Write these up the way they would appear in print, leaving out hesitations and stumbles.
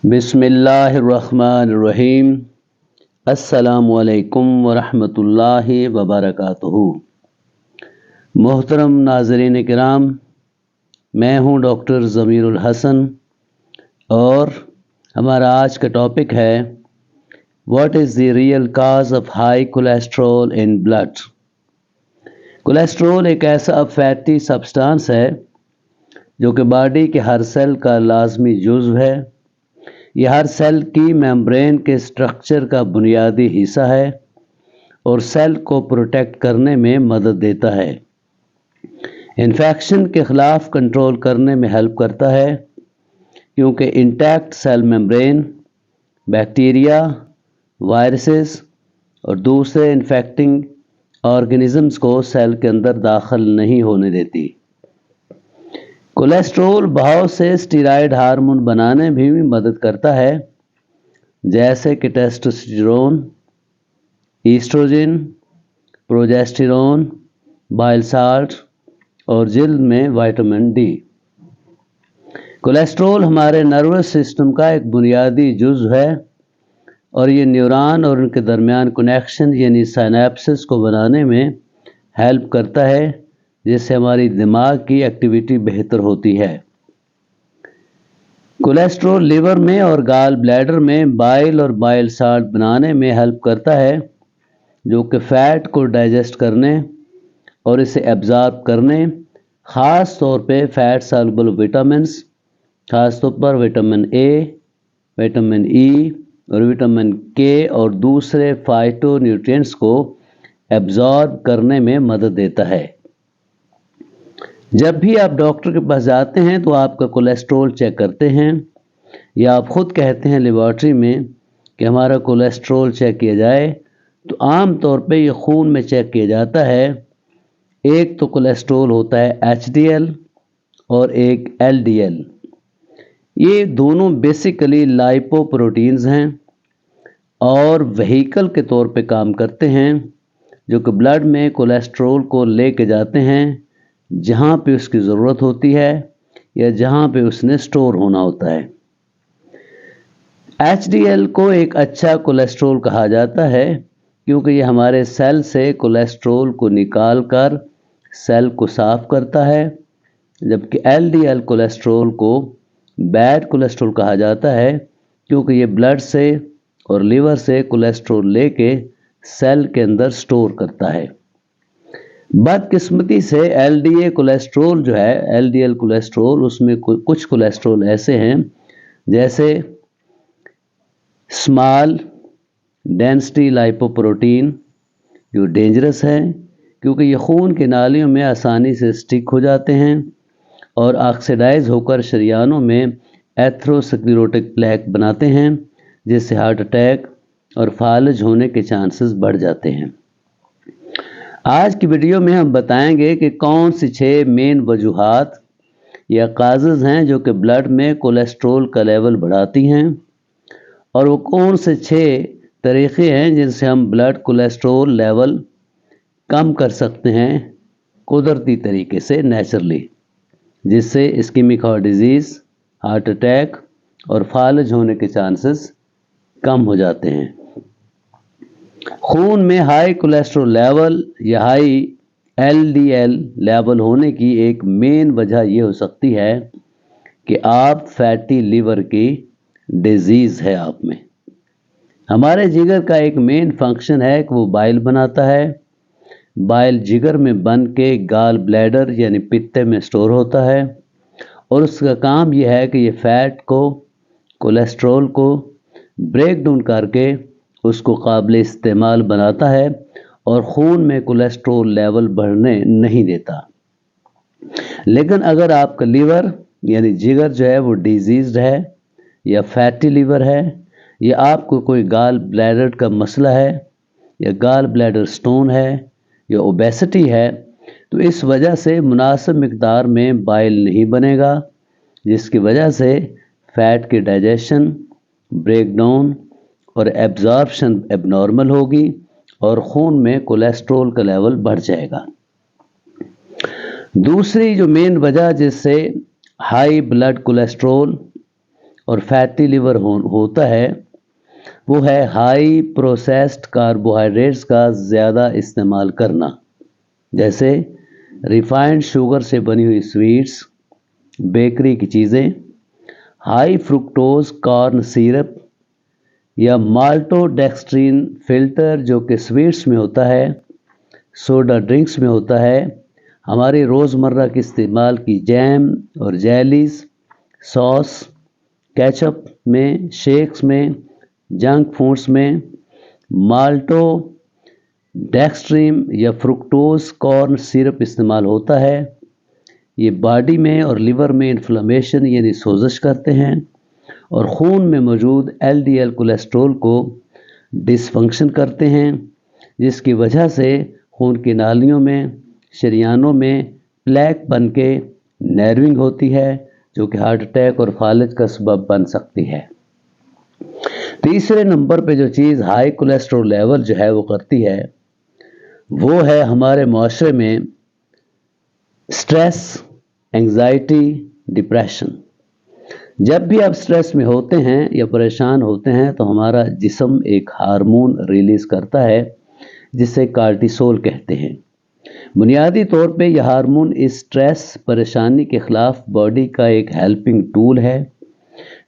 بسم اللہ الرحمن الرحیم۔ السلام علیکم ورحمۃ اللہ وبرکاتہ۔ محترم ناظرین کرام، میں ہوں ڈاکٹر ضمیر الحسن اور ہمارا آج کا ٹاپک ہے what is the real cause of high cholesterol in blood. Cholesterol ایک ایسا فیٹی سبسٹانس ہے جو کہ باڈی کے ہر سیل کا لازمی جزو ہے۔ یہ ہر سیل کی میمبرین کے سٹرکچر کا بنیادی حصہ ہے اور سیل کو پروٹیکٹ کرنے میں مدد دیتا ہے، انفیکشن کے خلاف کنٹرول کرنے میں ہیلپ کرتا ہے، کیونکہ intact cell membrane bacteria, viruses اور دوسرے انفیکٹنگ آرگینزمز کو سیل کے اندر داخل نہیں ہونے دیتی۔ کولیسٹرول بہت سے اسٹیرائڈ ہارمون بنانے میں بھی مدد کرتا ہے، جیسے کہ ٹیسٹوسٹیرون، ایسٹروجن، پروجیسٹیرون، بائل سالٹ اور جلد میں وٹامن ڈی۔ کولیسٹرول ہمارے نروس سسٹم کا ایک بنیادی جزو ہے اور یہ نیورون اور ان کے درمیان کنیکشن یعنی سائنیپسز کو بنانے میں ہیلپ کرتا ہے، جس سے ہماری دماغ کی ایکٹیویٹی بہتر ہوتی ہے۔ کولیسٹرول لیور میں اور گال بلیڈر میں بائل اور بائل سالٹ بنانے میں ہیلپ کرتا ہے، جو کہ فیٹ کو ڈائجسٹ کرنے اور اسے ایبزارب کرنے، خاص طور پہ فیٹ سالبل وٹامنس، خاص طور پر وٹامن اے، وٹامن ای اور وٹامن کے اور دوسرے فائٹو نیوٹرینٹس کو ایبزارب کرنے میں مدد دیتا ہے۔ جب بھی آپ ڈاکٹر کے پاس جاتے ہیں تو آپ کا کولیسٹرول چیک کرتے ہیں یا آپ خود کہتے ہیں لیبارٹری میں کہ ہمارا کولیسٹرول چیک کیا جائے، تو عام طور پہ یہ خون میں چیک کیا جاتا ہے۔ ایک تو کولیسٹرول ہوتا ہے ایچ ڈی ایل اور ایک ایل ڈی ایل۔ یہ دونوں بیسیکلی لائپو پروٹینز ہیں اور وہیکل کے طور پہ کام کرتے ہیں، جو کہ بلڈ میں کولیسٹرول کو لے کے جاتے ہیں جہاں پہ اس کی ضرورت ہوتی ہے یا جہاں پہ اس نے سٹور ہونا ہوتا ہے۔ ایچ ڈی ایل کو ایک اچھا کولیسٹرول کہا جاتا ہے کیونکہ یہ ہمارے سیل سے کولیسٹرول کو نکال کر سیل کو صاف کرتا ہے، جبکہ ایل ڈی ایل کولیسٹرول کو بیڈ کولیسٹرول کہا جاتا ہے کیونکہ یہ بلڈ سے اور لیور سے کولیسٹرول لے کے سیل کے اندر سٹور کرتا ہے۔ بدقسمتی سے ایل ڈی اے کولیسٹرول جو ہے، ایل ڈی ایل کولیسٹرول، اس میں کچھ کولیسٹرول ایسے ہیں جیسے اسمال ڈینسٹی لائپوپروٹین، جو ڈینجرس ہے کیونکہ یہ خون کی نالیوں میں آسانی سے سٹک ہو جاتے ہیں اور آکسیڈائز ہو کر شریانوں میں ایتھروسکلیروٹک پلیک بناتے ہیں، جس سے ہارٹ اٹیک اور فالج ہونے کے چانسز بڑھ جاتے ہیں۔ آج کی ویڈیو میں ہم بتائیں گے کہ کون سی 6 مین وجوہات یا کازز ہیں جو کہ بلڈ میں کولیسٹرول کا لیول بڑھاتی ہیں، اور وہ کون سے 6 طریقے ہیں جن سے ہم بلڈ کولیسٹرول لیول کم کر سکتے ہیں قدرتی طریقے سے، نیچرلی، جس سے اسکیمک ہارٹ ڈیزیز، ہارٹ اٹیک اور فالج ہونے کے چانسز کم ہو جاتے ہیں۔ خون میں ہائی کولیسٹرول لیول یا high L D L level ہونے کی ایک مین وجہ یہ ہو سکتی ہے کہ آپ فیٹی لیور کی ڈیزیز ہے آپ میں۔ ہمارے جگر کا ایک مین فنکشن ہے کہ وہ بائل بناتا ہے۔ بائل جگر میں بن کے گال بلیڈر یعنی پتے میں سٹور ہوتا ہے اور اس کا کام یہ ہے کہ یہ فیٹ کو، کولیسٹرول کو بریک ڈاؤن کر کے اس کو قابل استعمال بناتا ہے اور خون میں کولیسٹرول لیول بڑھنے نہیں دیتا۔ لیکن اگر آپ کا لیور یعنی جگر جو ہے وہ ڈیزیزڈ ہے یا فیٹی لیور ہے، یا آپ کو کوئی گال بلیڈر کا مسئلہ ہے یا گال بلیڈر سٹون ہے یا اوبیسٹی ہے، تو اس وجہ سے مناسب مقدار میں بائل نہیں بنے گا، جس کی وجہ سے فیٹ کی ڈائجیشن، بریک ڈاؤن اور ایبزارپشن اب نارمل ہوگی اور خون میں کولیسٹرول کا لیول بڑھ جائے گا۔ دوسری جو مین وجہ جس سے ہائی بلڈ کولیسٹرول اور फैटी लिवर होता है वो है हाई प्रोसेस्ड कार्बोहाइड्रेट्स का ज़्यादा इस्तेमाल करना, जैसे रिफाइंड शुगर से बनी हुई स्वीट्स, बेकरी की चीज़ें, हाई फ्रुक्टोज कॉर्न सिरप या माल्टोडेक्स्ट्रीन फिल्टर जो कि स्वीट्स में होता है, सोडा ड्रिंक्स में होता है, हमारी रोज़मर्रा की इस्तेमाल की जैम और जेलीज़, सॉस, केचप में, शेक्स में, जंक फूड्स में माल्टो डेक्स्ट्रीन या फ्रुक्टोज कॉर्न सिरप इस्तेमाल होता है। ये बॉडी में और लिवर में इन्फ्लेमेशन यानी सोजश करते हैं और खून में मौजूद एलडीएल कोलेस्ट्रॉल को डिसफंक्शन करते हैं, जिसकी वजह से खून की नालियों में, शरियानों में प्लेक बन के नर्विंग होती है, जो कि हार्ट अटैक और फालिज का सबब बन सकती है। तीसरे नंबर पे जो चीज़ हाई कोलेस्ट्रॉल लेवल जो है वो करती है, वो है हमारे माशरे में स्ट्रेस, एंग्जाइटी, डिप्रेशन। जब भी आप स्ट्रेस में होते हैं या परेशान होते हैं तो हमारा जिस्म एक हार्मोन रिलीज करता है जिसे कार्टिसोल कहते हैं। बुनियादी तौर पे यह हार्मोन इस स्ट्रेस परेशानी के ख़िलाफ़ बॉडी का एक हेल्पिंग टूल है,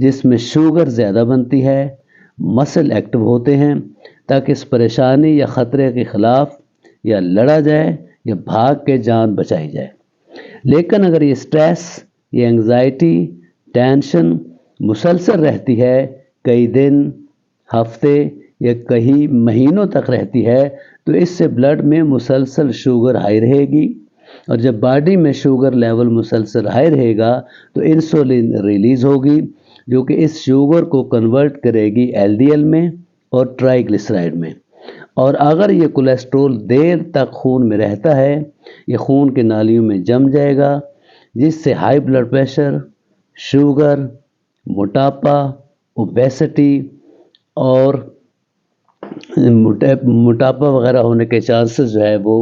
जिसमें शुगर ज़्यादा बनती है, मसल एक्टिव होते हैं ताकि इस परेशानी या ख़तरे के ख़िलाफ़ या लड़ा जाए या भाग के जान बचाई जाए। लेकिन अगर ये स्ट्रेस, ये एंग्जाइटी, टेंशन मुसलसल रहती है, कई दिन, हफ्ते या कई महीनों तक रहती है, तो इससे ब्लड में मुसलसल शुगर हाई रहेगी और जब बॉडी में शुगर लेवल मुसलसल हाई रहेगा तो इंसुलिन रिलीज होगी, जो कि इस शुगर को कन्वर्ट करेगी एलडीएल में और ट्राइग्लिसराइड में। और अगर ये कोलेस्ट्रॉल देर तक खून में रहता है, ये खून के नालियों में जम जाएगा, जिससे हाई ब्लड प्रेशर, शुगर, मोटापा, ओबेसिटी और मोटापा वगैरह होने के चांसेस जो है वो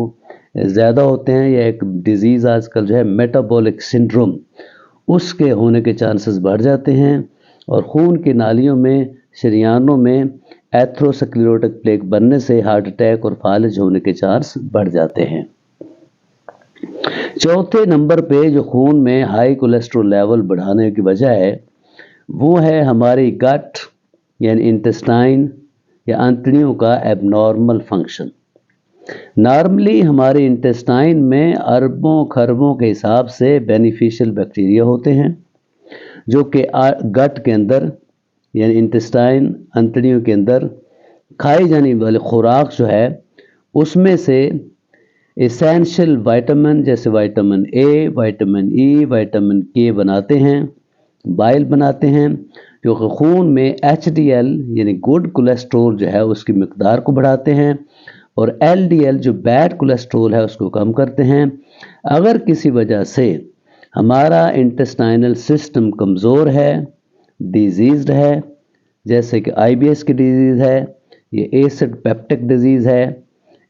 ज़्यादा होते हैं। या एक डिज़ीज़ आजकल जो है मेटाबॉलिक सिंड्रोम, उसके होने के चांसेस बढ़ जाते हैं और खून की नालियों में, शरियानों में एथेरोस्क्लेरोटिक प्लेक बनने से हार्ट अटैक और फालिज होने के चांस बढ़ जाते हैं। चौथे नंबर पे जो खून में हाई कोलेस्ट्रॉल लेवल बढ़ाने की वजह है वो है हमारी गट यानी इंटेस्टाइन या आंतड़ियों का एबनॉर्मल फंक्शन। नॉर्मली हमारे इंटेस्टाइन में अरबों खरबों के हिसाब से बेनिफिशियल बैक्टीरिया होते हैं, जो कि गट के अंदर यानी इंटेस्टाइन, आंतड़ियों के अंदर खाई जाने वाले खुराक जो है उसमें से एसेंशियल विटामिन जैसे vitamin A, vitamin E, vitamin के बनाते हैं, बाइल बनाते हैं, जो कि खून में एचडीएल यानी गुड कोलेस्ट्रॉल जो है उसकी मिकदार को बढ़ाते हैं और एलडीएल जो बैड कोलेस्ट्रॉल है उसको कम करते हैं। अगर किसी वजह से हमारा इंटेस्टाइनल सिस्टम कमज़ोर है, डिजीज़्ड है, जैसे कि आईबीएस की डिजीज़ है, ये एसिड पेप्टिक डिजीज़ है,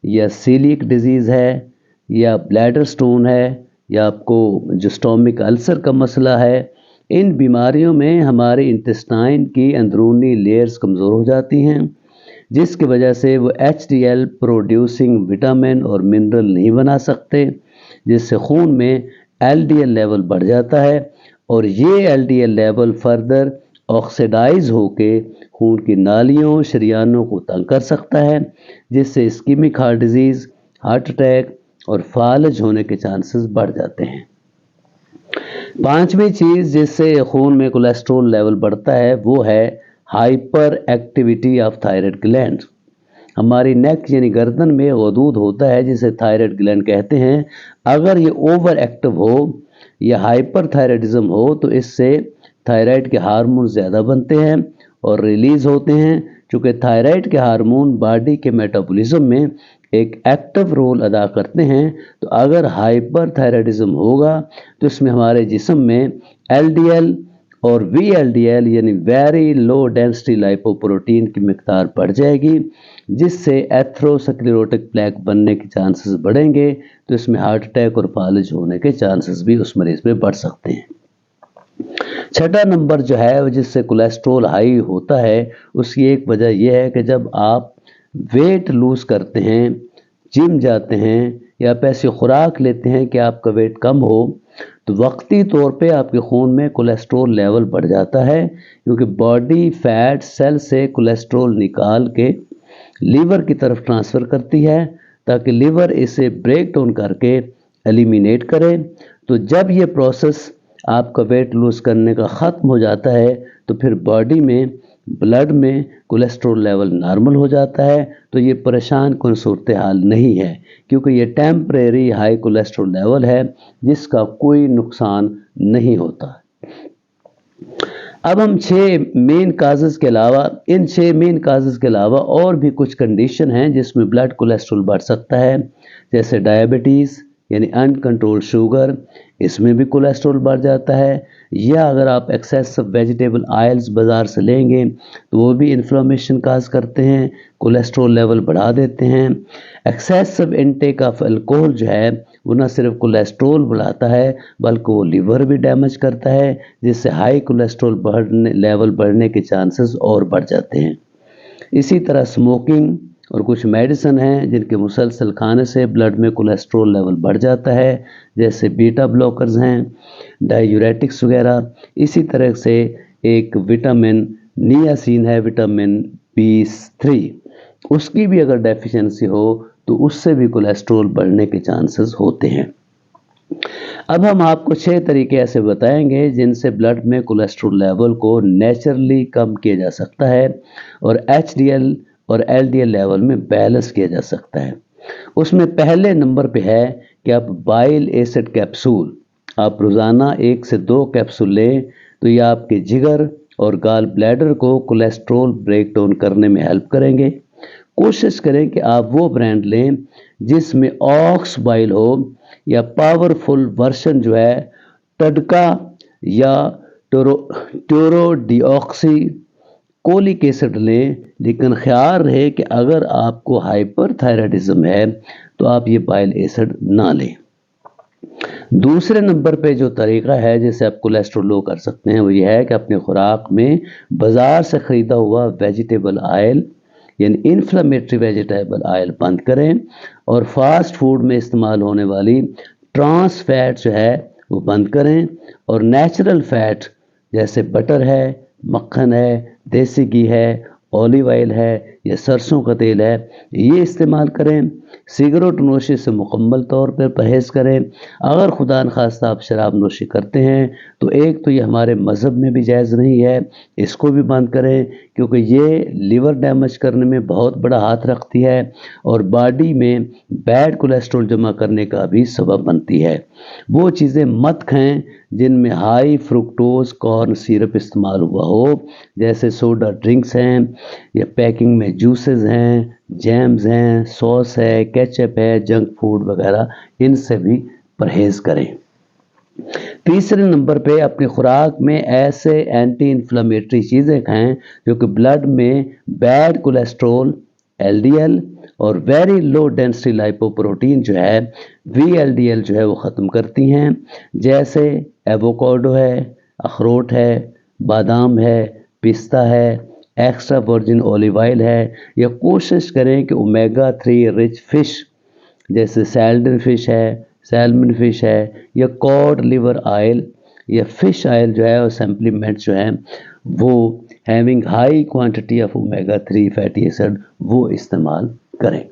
या सीलिक डिजीज़ है, या ब्लैडर स्टोन है, या आपको जो स्टोमिक अल्सर का मसला है, इन बीमारियों में हमारे इंटेस्टाइन की अंदरूनी लेयर्स कमज़ोर हो जाती हैं, जिसकी वजह से वो एचडीएल प्रोड्यूसिंग विटामिन और मिनरल नहीं बना सकते, जिससे खून में एलडीएल लेवल बढ़ जाता है और ये एलडीएल लेवल फर्दर ऑक्सीडाइज होके खून की नालियों, शरियानों को तंग कर सकता है, जिससे ischaemic heart disease, heart attack और फालिज होने के चांसेस बढ़ जाते हैं। पांचवी चीज़ जिससे खून में कोलेस्ट्रॉल लेवल बढ़ता है वो है hyper activity of thyroid gland. हमारी नेक यानी गर्दन में गदूद होता है जिसे थायराइड ग्लैंड कहते हैं। अगर ये ओवर एक्टिव हो या हाइपर थायराइडिज्म हो तो इससे थायराइड के हार्मोन ज़्यादा बनते हैं और रिलीज़ होते हैं। चूँकि थायराइड के हार्मोन बॉडी के मेटाबॉलिज्म में एक एक्टिव रोल अदा करते हैं, तो अगर हाइपर थायराइडिज्म होगा तो इसमें हमारे जिस्म में एलडीएल और वीएलडीएल यानी वेरी लो डेंसिटी लाइपोप्रोटीन की मिकदार बढ़ जाएगी, जिससे एथेरोस्क्लेरोटिक प्लेक बनने के चांसेस बढ़ेंगे, तो इसमें हार्ट अटैक और फालिज होने के चांसेस भी उस मरीज़ में बढ़ सकते हैं। छठा नंबर जो है वो जिससे कोलेस्ट्रॉल हाई होता है, उसकी एक वजह यह है कि जब आप वेट लूज़ करते हैं, जिम जाते हैं या आप ऐसी खुराक लेते हैं कि आपका वेट कम हो, तो वक्ती तौर पे आपके खून में कोलेस्ट्रॉल लेवल बढ़ जाता है, क्योंकि बॉडी फैट सेल से कोलेस्ट्रॉल निकाल के लीवर की तरफ ट्रांसफ़र करती है, ताकि लीवर इसे ब्रेक डाउन करके एलिमिनेट करे। तो जब ये प्रोसेस आपका वेट लूज़ करने का ख़त्म हो जाता है, तो फिर बॉडी में ब्लड में कोलेस्ट्रॉल लेवल नॉर्मल हो जाता है। तो ये परेशान कौन सूरत हाल नहीं है, क्योंकि ये टेम्परेरी हाई कोलेस्ट्रॉल लेवल है जिसका कोई नुकसान नहीं होता। अब हम 6 मेन काजेज़ के अलावा, इन 6 मेन काजेज़ के अलावा और भी कुछ कंडीशन हैं जिसमें ब्लड कोलेस्ट्रॉल बढ़ सकता है, जैसे डायबिटीज़ यानी अनकंट्रोल शुगर, इसमें भी कोलेस्ट्रॉल बढ़ जाता है। या अगर आप एक्सेसिव वेजिटेबल ऑयल्स बाज़ार से लेंगे तो वो भी इन्फ्लेमेशन काज करते हैं, कोलेस्ट्रॉल लेवल बढ़ा देते हैं। एक्सेसिव इंटेक ऑफ अल्कोहल जो है वो न सिर्फ कोलेस्ट्रॉल बढ़ाता है बल्कि वो लीवर भी डैमेज करता है, जिससे हाई कोलेस्ट्रॉल लेवल बढ़ने के चांसेस और बढ़ जाते हैं। इसी तरह स्मोकिंग और कुछ मेडिसिन हैं जिनके मुसलसल खाने से ब्लड में कोलेस्ट्रॉल लेवल बढ़ जाता है, जैसे बीटा ब्लॉकर्स हैं, डायूरेटिक्स वगैरह। इसी तरह से एक विटामिन नियासिन है, विटामिन B3, उसकी भी अगर डेफिशिएंसी हो तो उससे भी कोलेस्ट्रॉल बढ़ने के चांसेस होते हैं। अब हम आपको 6 तरीके ऐसे बताएंगे जिनसे ब्लड में कोलेस्ट्रॉल लेवल को नेचुरली कम किया जा सकता है और HDL और LDL लेवल में बैलेंस किया जा सकता है। उसमें पहले नंबर पे है कि आप बाइल एसिड कैप्सूल आप रोज़ाना 1 से 2 कैप्सूल लें, तो ये आपके जिगर और गाल ब्लैडर को कोलेस्ट्रॉल ब्रेक डाउन करने में हेल्प करेंगे। कोशिश करें कि आप वो ब्रांड लें जिसमें ऑक्स बाइल हो, या पावरफुल वर्जन जो है टडका या टोरोडिऑक्सी कोलिक एसिड लें। लेकिन ख्याल रहे कि अगर आपको हाइपरथायराइडिज्म है तो आप ये बाइल एसिड ना लें। दूसरे नंबर पे जो तरीका है जिससे आप कोलेस्ट्रॉल लो कर सकते हैं वो ये है कि अपनी खुराक में बाज़ार से ख़रीदा हुआ वेजिटेबल ऑयल यानी इन्फ्लेमेटरी वेजिटेबल ऑयल बंद करें, और फास्ट फूड में इस्तेमाल होने वाली ट्रांस फैट जो है वो बंद करें, और नेचुरल फैट जैसे बटर है, मक्खन है, देसी घी है, ऑलिव ऑयल है या सरसों का तेल है, ये इस्तेमाल करें। सिगरेट नोशी से मुकम्मल तौर पर परहेज़ करें। अगर खुदा न खास्ता आप शराब नोशी करते हैं तो एक तो ये हमारे मज़हब में भी जायज़ नहीं है, इसको भी बंद करें, क्योंकि ये लीवर डैमेज करने में बहुत बड़ा हाथ रखती है और बॉडी में बैड कोलेस्ट्रॉल जमा करने का भी सबब बनती है। वो चीज़ें मत खाएं जिनमें हाई फ्रुक्टोज कॉर्न सिरप इस्तेमाल हुआ हो, जैसे सोडा ड्रिंक्स हैं या पैकिंग में जूसेस हैं, जैम्स हैं, सॉस है, केचप है, जंक फूड वगैरह, इनसे भी परहेज़ करें। तीसरे नंबर पे अपनी खुराक में ऐसे एंटी इन्फ्लेमेटरी चीज़ें खाएं जो कि ब्लड में बैड कोलेस्ट्रॉल LDL और वेरी लो डेंसिटी लाइपोप्रोटीन जो है VLDL जो है वो ख़त्म करती हैं, जैसे एवोकाडो है, अखरोट है, बादाम है, पिस्ता है, एक्स्ट्रा वर्जिन ऑलिव ऑयल है, या कोशिश करें कि ओमेगा 3 रिच फ़िश जैसे सैल्मन फ़िश है या कॉड लिवर ऑयल या फ़िश ऑयल जो है और सप्लीमेंट जो है वो having high quantity of omega 3 fatty acid वो इस्तेमाल करें।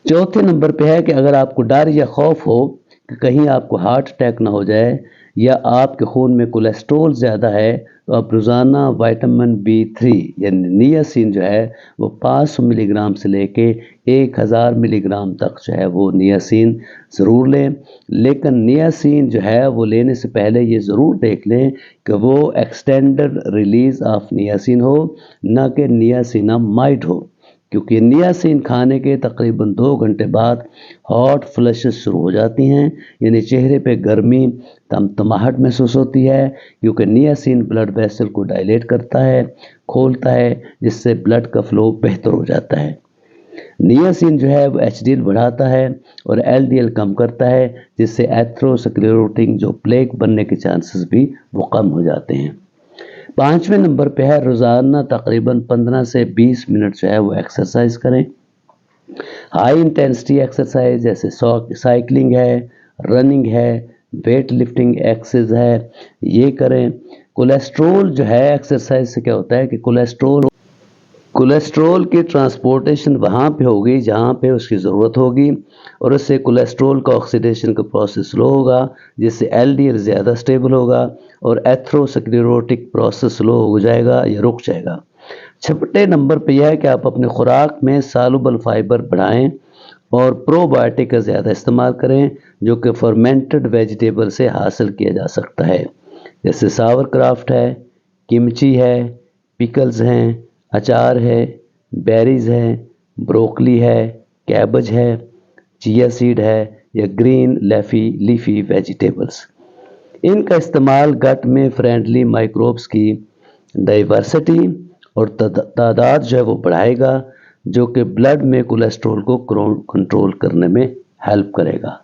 चौथे नंबर पे है कि अगर आपको डर या खौफ हो कि कहीं आपको हार्ट अटैक ना हो जाए या आपके खून में कोलेस्ट्रॉल ज़्यादा है, तो आप रोज़ाना विटामिन B3 यानी नियासिन जो है वो 500 मिलीग्राम से लेके 1000 मिलीग्राम तक जो है वो नियासिन ज़रूर लें। लेकिन नियासिन जो है वो लेने से पहले ये ज़रूर देख लें कि वो एक्सटेंडेड रिलीज़ ऑफ नियासिन हो, ना कि नियासिनामाइड हो, क्योंकि नियासिन खाने के तकरीबन 2 घंटे बाद हॉट फ्लशेस शुरू हो जाती हैं, यानी चेहरे पे गर्मी तमतमाहट महसूस होती है, क्योंकि नियासिन ब्लड वेसल को डायलेट करता है, खोलता है, जिससे ब्लड का फ्लो बेहतर हो जाता है। नियासिन जो है वो HDL बढ़ाता है और LDL कम करता है, जिससे एथेरोस्क्लेरोटिक जो प्लेक बनने के चांसेस भी वो कम हो जाते हैं। 5वें नंबर पे है रोज़ाना तकरीबन 15 से 20 मिनट जो है वो एक्सरसाइज करें। हाई इंटेंसिटी एक्सरसाइज जैसे साइकिलिंग है, रनिंग है, वेट लिफ्टिंग एक्सरसाइज है, ये करें। कोलेस्ट्रोल जो है एक्सरसाइज से क्या होता है कि कोलेस्ट्रोल की ट्रांसपोर्टेशन वहाँ पे होगी जहाँ पे उसकी ज़रूरत होगी, और उससे कोलेस्ट्रोल का ऑक्सीडेशन का प्रोसेस स्लो होगा, जिससे LDL ज़्यादा स्टेबल होगा और एथेरोस्क्लेरोटिक प्रोसेस स्लो हो जाएगा या रुक जाएगा। 6वें नंबर पे यह है कि आप अपने खुराक में सालुबल फाइबर बढ़ाएं और प्रोबायोटिक का ज़्यादा इस्तेमाल करें, जो कि फर्मेंटेड वेजिटेबल से हासिल किया जा सकता है, जैसे सावर क्राफ्ट है, किमची है, पिकल्स हैं, अचार है, बेरीज़ हैं, ब्रोकली है, कैबेज है, चिया सीड है या ग्रीन लीफी वेजिटेबल्स। इनका इस्तेमाल गट में फ्रेंडली माइक्रोब्स की डाइवर्सिटी और तादाद जो है वो बढ़ाएगा, जो कि ब्लड में कोलेस्ट्रॉल को कंट्रोल करने में हेल्प करेगा।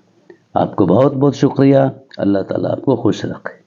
आपको बहुत बहुत शुक्रिया। अल्लाह ताला आपको खुश रखे।